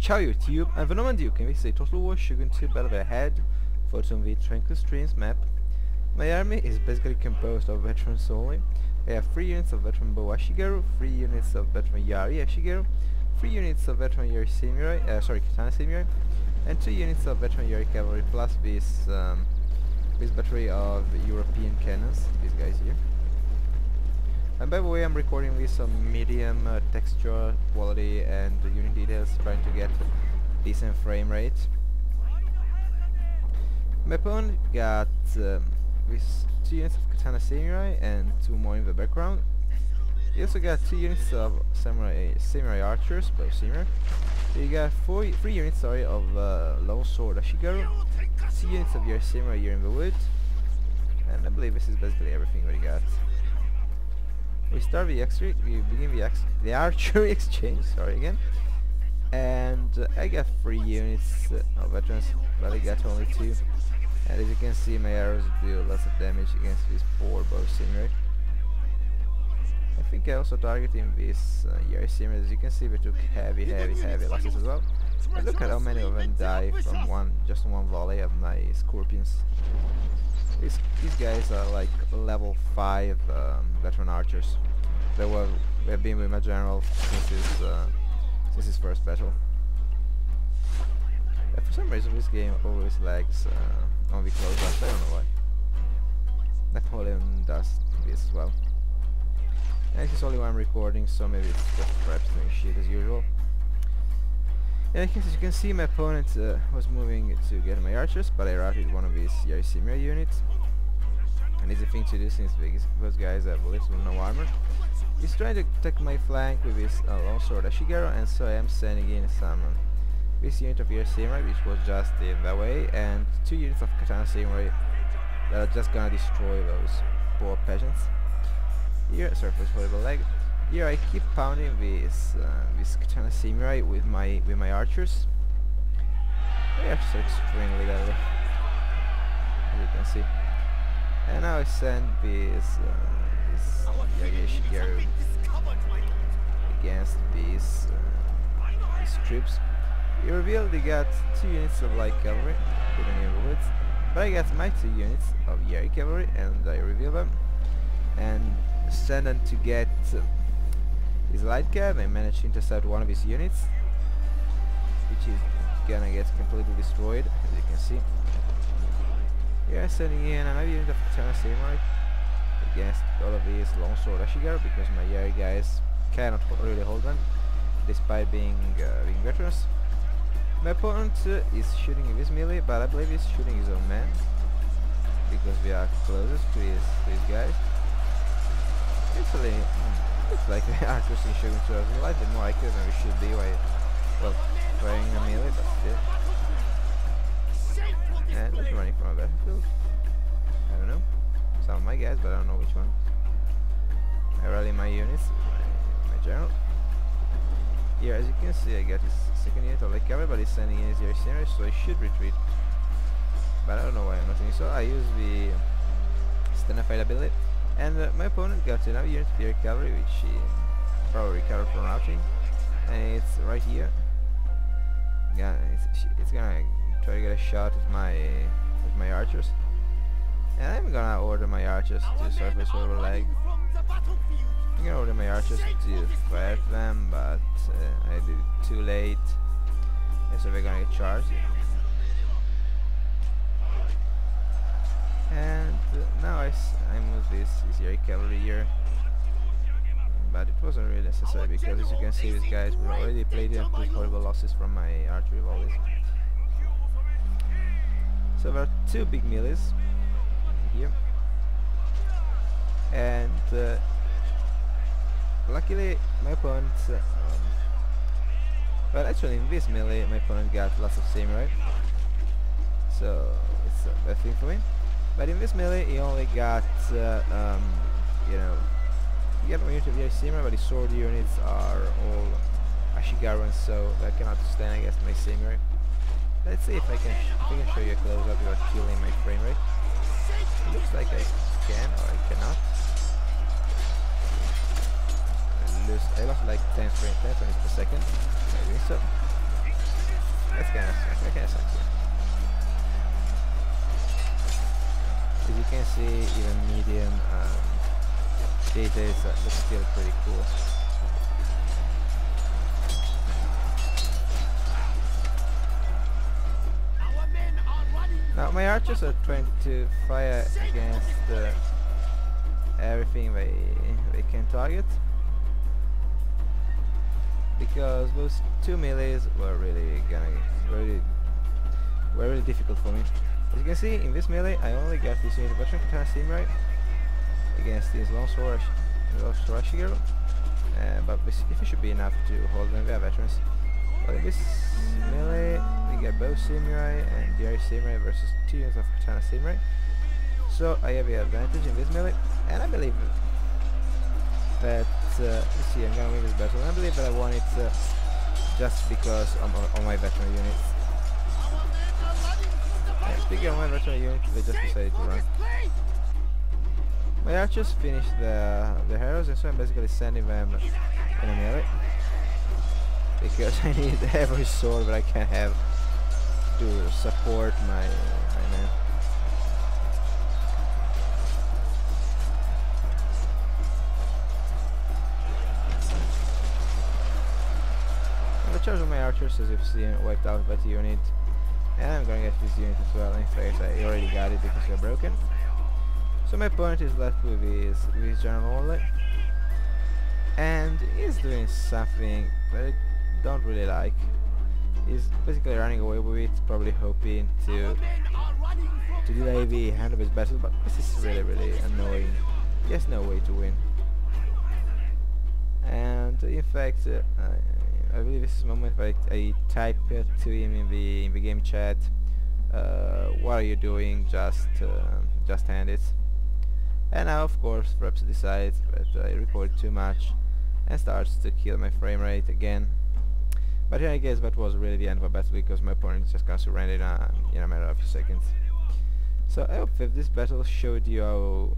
Ciao YouTube, I'm Venom Duke and this is a total War Shogun 2 battle ahead for the Tranquil Streams map. My army is basically composed of veterans only. I have 3 units of veteran Bow Ashigaru, 3 units of veteran Yari Ashigaru, 3 units of veteran Yari Samurai, Katana Samurai, and 2 units of veteran Yari Cavalry plus this battery of European cannons, these guys here. And by the way, I'm recording with some medium texture quality and unit details, trying to get decent frame rate. My opponent got with 2 units of Katana Samurai and 2 more in the background. He also got 2 units of Samurai Archers, both Samurai. He got 3 units of Long Sword Ashigaru, 2 units of your Samurai here in the wood, and I believe this is basically everything we got. We start the we begin the archery exchange, sorry again, and I got 3 units of veterans, but I got only 2, and as you can see my arrows do lots of damage against these 4 bow samurai. I think I also targeting this Yari samurai. As you can see, we took heavy losses as well, but look at how many of them die from just one volley of my scorpions. These guys are like level 5 veteran archers. They have been with my general since his first battle. For some reason this game always lags on the close-ups, I don't know why. Napoleon does this as well. And this is only when I'm recording, so maybe it's just perhaps doing shit as usual. And as you can see, my opponent was moving to get my archers, but I routed one of his Yari Samurai units. An easy thing to do since those guys have little or no armor. He's trying to attack my flank with his Long Sword Ashigaru, and so I am sending in some this unit of Yari Samurai, which was just in that way, and 2 units of Katana Samurai that are just gonna destroy those poor peasants. Here, sorry for this horrible lag. Here I keep pounding this Katana Samurai with my archers. They are so extremely deadly, as you can see. And now I send this Yari Ashigaru against these troops. You reveal they got 2 units of light cavalry hidden in the woods, but I got my 2 units of Yari cavalry, and I reveal them and send them to get his light cav. I managed to intercept one of his units, which is gonna get completely destroyed, as you can see. Here I'm sending in another unit of Katana Samurai against all of these Long Sword Ashigaru, because my Yari guys cannot really hold them, despite being veterans. My opponent is shooting with melee, but I believe he's shooting his own man, because we are closest to his guys. Actually, looks like the archers in Shogun 2 are a little more accurate than we should be, well, wearing a melee, but still. And who's running from a battlefield? I don't know. Some of my guys, but I don't know which one. I rally my units, my general. Here, as you can see, I got his 2nd unit of light cavalry, but he's sending in his Yari Samurai, so he should retreat. But I don't know why I'm not doing so. I use the Stennified ability, and my opponent got another unit of Yari cavalry, which he probably recovered from routing, and it's right here. Yeah, it's gonna try to get a shot at my archers, and I'm gonna order my archers to surface over leg. I'm gonna order my archers to fire them, but I did it too late, and so they're gonna get charged. And now I move this Yari cavalry here, but it wasn't really necessary, because as you can see, these guys were already played and took horrible losses from my archery volleys. So there are 2 big melees here, and luckily my opponent, well actually in this melee my opponent got lots of samurai, so it's a bad thing for me. But in this melee he only got, you know, he got one unit of Yari Samurai, but his sword units are all Ashigaru, and so I cannot stand against my samurai. Let's see if I can show you a close up without killing my frame rate. It looks like I can, or I cannot. I lost like 10 frames per second. Maybe so. kinda sucks. As you can see, even medium details look still pretty cool. Now my archers are trying to fire against everything they can target, because those two melees were really difficult for me. As you can see, in this melee I only got this unit of veteran katana samurai against this long sword Shigeru, but this should be enough to hold them. They are veterans. But in this melee we get both samurai and the samurai versus 2 units of katana samurai. So I have the advantage in this melee, and I believe that let's see, I'm gonna win this battle. And I believe that I won it just because of my veteran units. And speaking of my veteran units, they just decided to run. My archers finished the heroes, and so I'm basically sending them in a melee, because I need every sword that I can have to support my men. And the charge of my archers, as you've seen, wiped out that unit, and I'm gonna get this unit as well. In fact, I already got it because they're broken. So my opponent is left with his general only, and he's doing something that I don't really like. He's basically running away with it, probably hoping to delay the end of his battle, but this is really annoying. He has no way to win. And in fact, I believe this is the moment where I type to him in the game chat, what are you doing? Just end it. And now, of course, Reps decides that I recorded too much and starts to kill my frame rate again. But here I guess that was really the end of the battle, because my opponent just got surrendered in a matter of a few seconds. So I hope that this battle showed you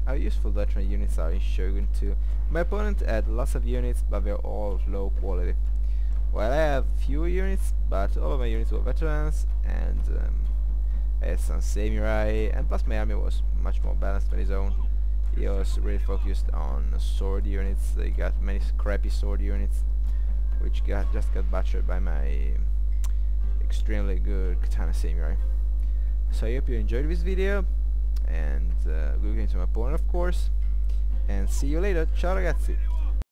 how useful veteran units are in Shogun 2. My opponent had lots of units, but they're all low quality. While I have fewer units, but all of my units were veterans, and I had some samurai, and plus my army was much more balanced than his own. He was really focused on sword units. They got many crappy sword units, which just got butchered by my extremely good katana samurai. So I hope you enjoyed this video, and look into my opponent, of course, and see you later. Ciao ragazzi!